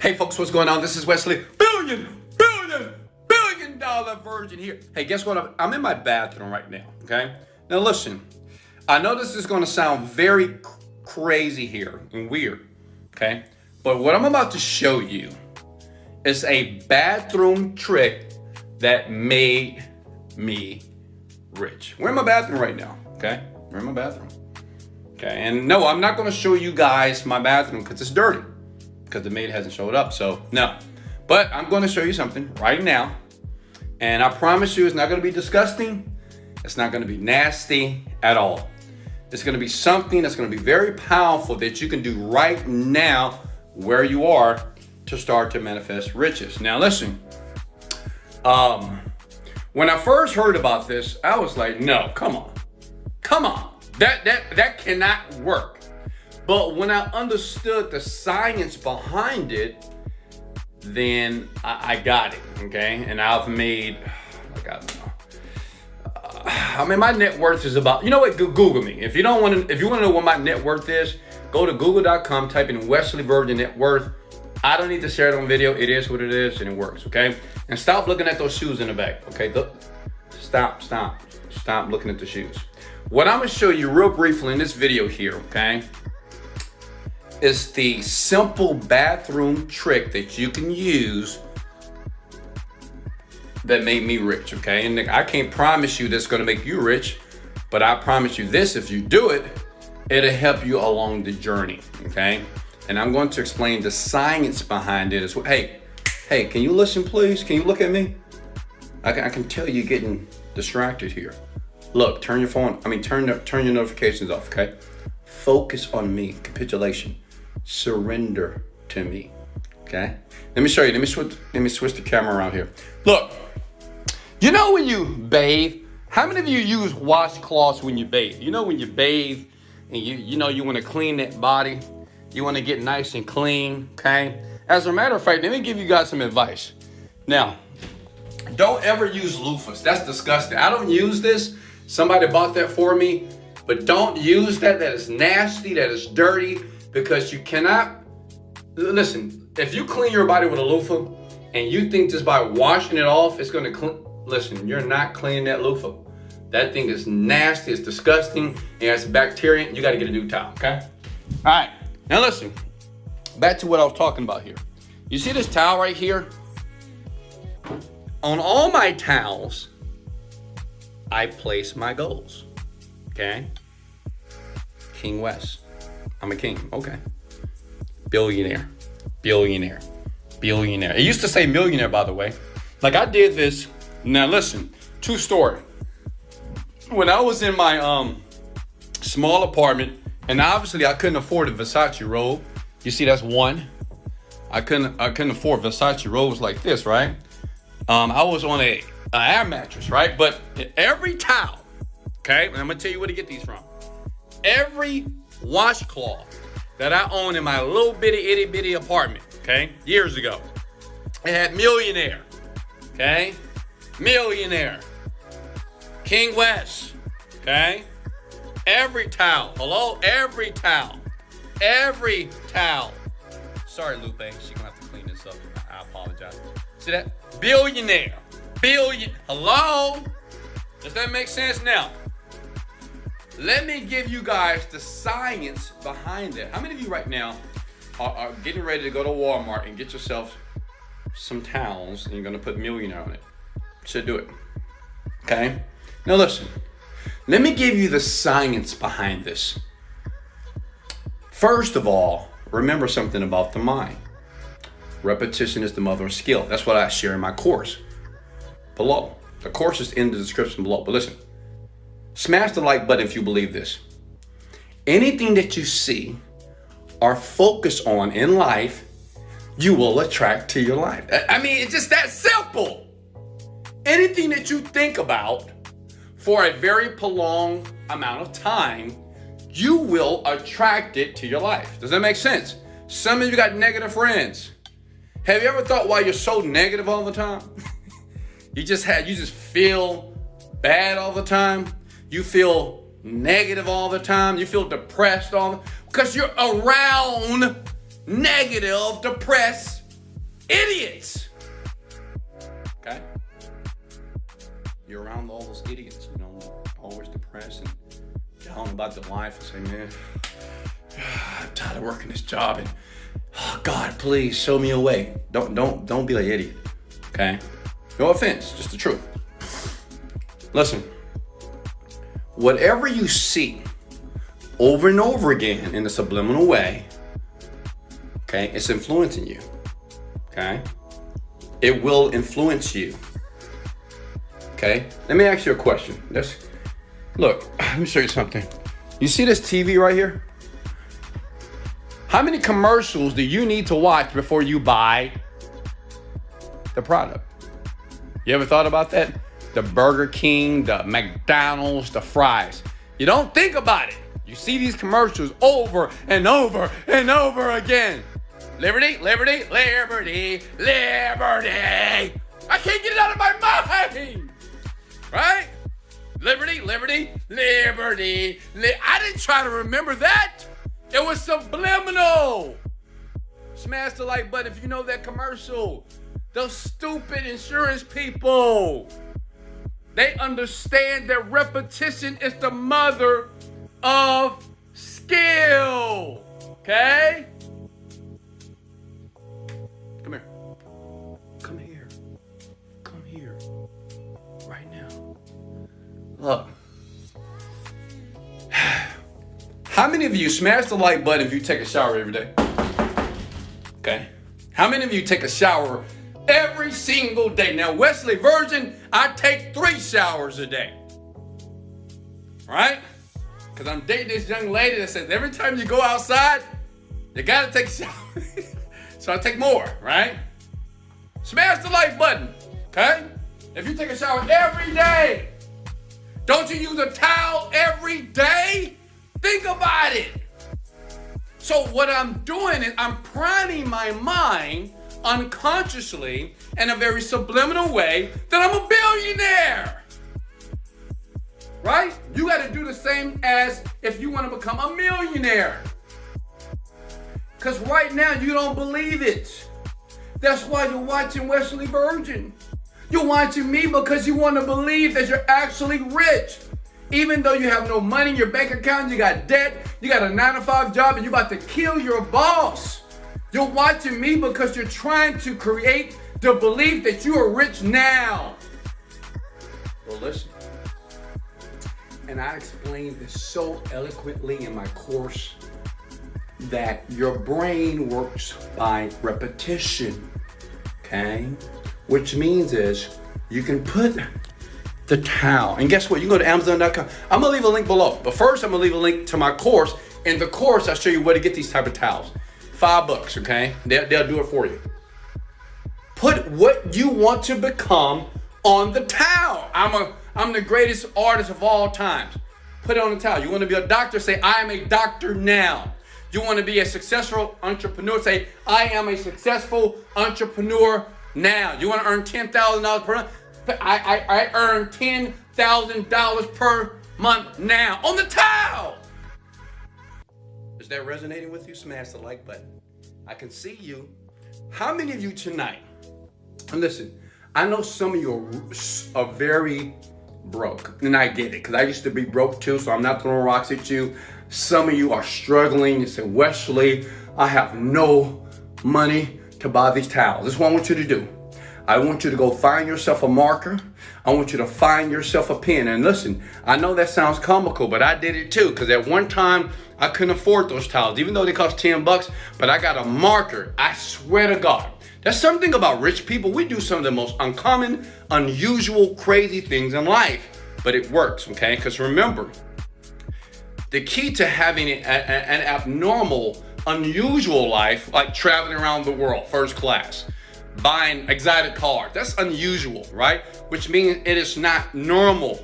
Hey folks, what's going on? This is Wesley, billion dollar virgin here. Hey, guess what? I'm in my bathroom right now, okay? Now listen, I know this is going to sound very crazy here and weird, okay? But what I'm about to show you is a bathroom trick that made me rich. We're in my bathroom right now, okay? We're in my bathroom. Okay, and no, I'm not going to show you guys my bathroom because it's dirty. Because the maid hasn't showed up, so no. But I'm going to show you something right now. And I promise you it's not going to be disgusting. It's not going to be nasty at all. It's going to be something that's going to be very powerful that you can do right now where you are to start to manifest riches. Now listen, when I first heard about this, I was like, no, come on. That cannot work. But when I understood the science behind it, then I got it, okay? And I've made, my net worth is about, you know what, Google me. If you want to know what my net worth is, go to google.com, type in Wesley Virgin net worth. I don't need to share it on video. It is what it is and it works, okay? And stop looking at those shoes in the back, okay? Stop looking at the shoes. What I'm gonna show you real briefly in this video here, okay, is the simple bathroom trick that you can use that made me rich, okay? And I can't promise you that's gonna make you rich, but I promise you this, if you do it, it'll help you along the journey, okay? And I'm going to explain the science behind it as well. Hey, can you listen, please? Can you look at me? I can tell you're getting distracted here. Look, turn your notifications off, okay? Focus on me, capitulation. Surrender to me, okay? Let me show you, let me switch the camera around here. Look, you know when you bathe, how many of you use washcloths when you bathe? You know when you bathe and you know you want to clean that body, you want to get nice and clean, okay? As a matter of fact, let me give you guys some advice. Now, don't ever use loofahs. That's disgusting. I don't use this. Somebody bought that for me, but don't use that. That is nasty, that is dirty. Because you cannot, listen, if you clean your body with a loofah and you think just by washing it off, it's gonna clean, listen, you're not cleaning that loofah. That thing is nasty, it's disgusting, it has bacteria, you gotta get a new towel, okay? All right, now listen, back to what I was talking about here. You see this towel right here? On all my towels, I place my goals, okay? King West. I'm a king, okay. Billionaire. It used to say millionaire, by the way. Like I did this, now listen, true story. When I was in my small apartment, and obviously I couldn't afford a Versace robe. You see, that's one. I couldn't afford Versace robes like this, right? I was on an air mattress, right? But every towel, okay, and I'm gonna tell you where to get these from. Every washcloth that I own in my little itty bitty apartment, okay, years ago, it had millionaire, okay, millionaire, King West, okay, every towel, every towel. Sorry, Lupe, she's gonna have to clean this up. I apologize. See that? Billionaire, hello? Does that make sense now? Let me give you guys the science behind it. How many of you right now are getting ready to go to Walmart and get yourself some towels and you're gonna put millionaire on it? Should do it, okay? Now listen, let me give you the science behind this. First of all, remember something about the mind. Repetition is the mother of skill. That's what I share in my course below. The course is in the description below, but listen. Smash the like button if you believe this. Anything that you see or focus on in life, you will attract to your life. I mean, it's just that simple. Anything that you think about for a very prolonged amount of time, you will attract it to your life. Does that make sense? Some of you got negative friends. Have you ever thought why you're so negative all the time? you just feel bad all the time. You feel negative all the time. You feel depressed all the time because you're around negative, depressed idiots. Okay? You're around all those idiots, you know, always depressed and down about their life and say, man, I'm tired of working this job and oh, God, please show me a way. Don't be like an idiot. Okay? No offense, just the truth. Listen, whatever you see over and over again in a subliminal way, okay, it's influencing you. Okay? It will influence you. Okay? Let me ask you a question. Look, let me show you something. You see this TV right here? How many commercials do you need to watch before you buy the product? You ever thought about that? The Burger King, the McDonald's, the fries. You don't think about it. You see these commercials over and over and over again. Liberty, liberty, liberty, liberty. I can't get it out of my mind. Right? Liberty, liberty, liberty. I didn't try to remember that. It was subliminal. Smash the like button if you know that commercial. Those stupid insurance people. They understand that repetition is the mother of skill. Okay? Come here. Come here. Come here. Right now. Look. How many of you smash the like button if you take a shower every day? Okay. How many of you take a shower every single day? Now, Wesley, virgin, I take 3 showers a day. Right? Because I'm dating this young lady that says every time you go outside, you got to take a shower. So I take more, right? Smash the like button, okay? If you take a shower every day, don't you use a towel every day? Think about it. So what I'm doing is I'm priming my mind unconsciously in a very subliminal way that I'm a billionaire. Right? You got to do the same as if you want to become a millionaire. Because right now you don't believe it. That's why you're watching Wesley Virgin. You're watching me because you want to believe that you're actually rich. Even though you have no money in your bank account, you got debt, you got a 9-to-5 job, and you're about to kill your boss. You're watching me because you're trying to create the belief that you are rich now. Well, listen. And I explained this so eloquently in my course that your brain works by repetition, okay? Which means is you can put the towel, and guess what? You go to Amazon.com. I'm gonna leave a link below, but first I'm gonna leave a link to my course. In the course, I'll show you where to get these type of towels. $5, okay? They'll do it for you. Put what you want to become on the towel. I'm the greatest artist of all times. Put it on the towel. You want to be a doctor? Say, I am a doctor now. You want to be a successful entrepreneur? Say, I am a successful entrepreneur now. You want to earn $10,000 per month? I earn $10,000 per month now on the towel. Is that resonating with you? Smash the like button. I can see you. How many of you tonight, and listen, I know some of you are very broke, and I get it, because I used to be broke too, so I'm not throwing rocks at you. Some of you are struggling. You say, Wesley, I have no money to buy these towels. This is what I want you to do. I want you to go find yourself a marker. I want you to find yourself a pen. And listen, I know that sounds comical, but I did it too. Because at one time, I couldn't afford those towels, even though they cost $10, but I got a marker. I swear to God. There's something about rich people. We do some of the most uncommon, unusual, crazy things in life, but it works, okay? Because remember, the key to having an abnormal, unusual life, like traveling around the world, first class, buying exotic cars, that's unusual, right? Which means it is not normal.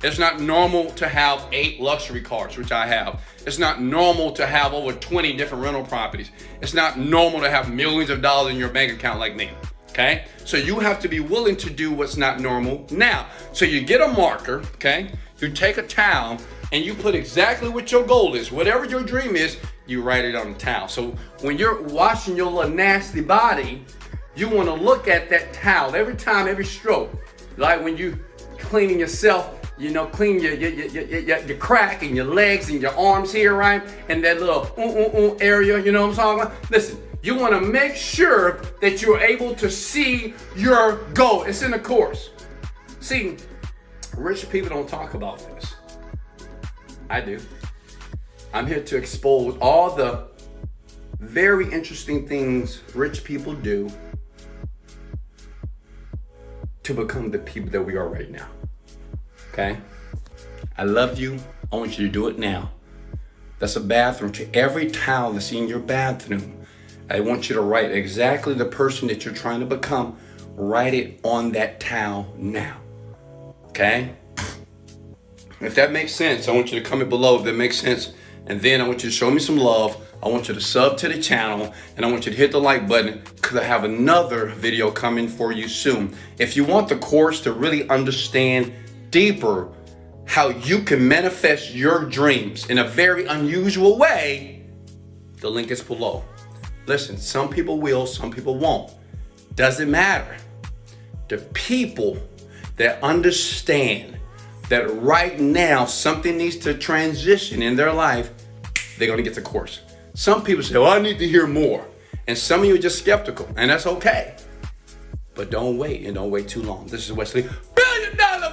It's not normal to have 8 luxury cars, which I have. It's not normal to have over 20 different rental properties. It's not normal to have millions of dollars in your bank account like me, okay? So you have to be willing to do what's not normal now. So you get a marker, okay? You take a towel and you put exactly what your goal is. Whatever your dream is, you write it on the towel. So when you're washing your little nasty body, You want to look at that towel every time, every stroke. Like when you cleaning yourself, you know, clean your crack and your legs and your arms here, right? And that little area, you know what I'm talking about? Listen, you want to make sure that you're able to see your goal. It's in the course. See, rich people don't talk about this. I do. I'm here to expose all the very interesting things rich people do to become the people that we are right now. Okay? I love you. I want you to do it now. That's a bathroom. To every towel that's in your bathroom, I want you to write exactly the person that you're trying to become. Write it on that towel now. Okay? If that makes sense, I want you to comment below if that makes sense. And then I want you to show me some love. I want you to sub to the channel, and I want you to hit the like button because I have another video coming for you soon. If you want the course to really understand deeper how you can manifest your dreams in a very unusual way, the link is below. Listen, some people will, some people won't. Doesn't matter. The people that understand that right now something needs to transition in their life, they're going to get the course. Some people say, well, I need to hear more. And some of you are just skeptical, and that's okay. But don't wait, and don't wait too long. This is Wesley, $1 billion